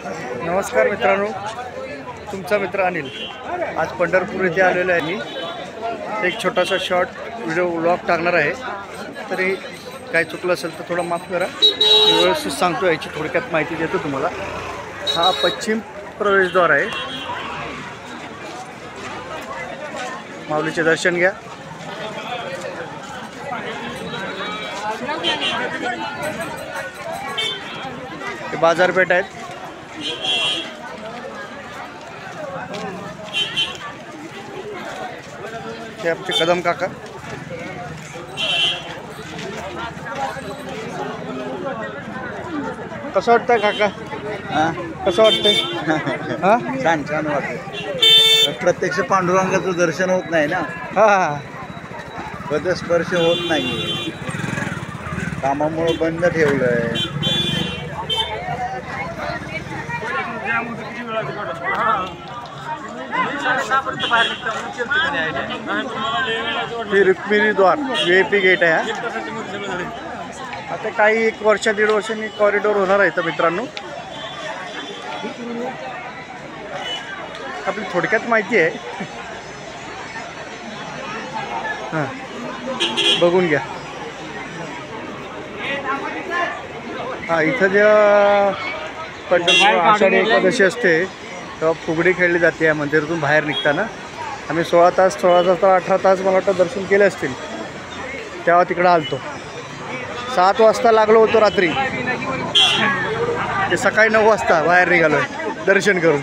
नमस्कार मित्रांनो, तुमचा मित्र अनिल आज पंढरपूर येथे आलेलो आहे। मी एक छोटासा शॉर्ट व्हिडिओ व्लॉग टाकणार आहे। तरी काय चुकलं असेल तर थोडं माफ करा। मी व्यवस्थित सांगतो, याची थोडक्यात माहिती देतो तुम्हाला। हा पश्चिम प्रवेशद्वार आहे। माऊलीचे दर्शन घ्या। हे बाजारपेठ आहेत। हे आमचे कदम काका। कसं वाटतंय काका? कसं वाटतंय? छान छान वाटतं। प्रत्यक्ष पांडुरंगाचं दर्शन होत नाही ना, पदस्पर्श होत नाही, कामामुळे बंद ठेवलंय। हे रुक्मिणी द्वार VIP गेट आहे। आता काही 1 वर्ष 1.5 वर्षांनी कॉरिडॉर होणार आहे। तर मित्रांनो, आपली थोडक्यात माहिती आहे, बघून घ्या। इथं जेव्हा पंढरपूर आषाढी एकादशी असते तेव्हा फुगडी खेळली जाते या मंदिरातून बाहेर निघताना। आम्ही 16 तास 18 तास मला वाटतं दर्शन केले असतील। तेव्हा तिकडं आलतो, 7 वाजता लागलो होतो रात्री, ते सकाळी 9 वाजता बाहेर निघालो आहे दर्शन करून।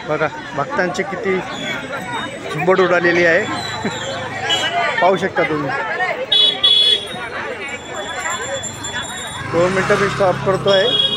बघा भक्तांची किती झुंबड उडालेली आहे, पाहू शकता तुम्ही। 2 मिनटं मी स्टॉप करतो आहे।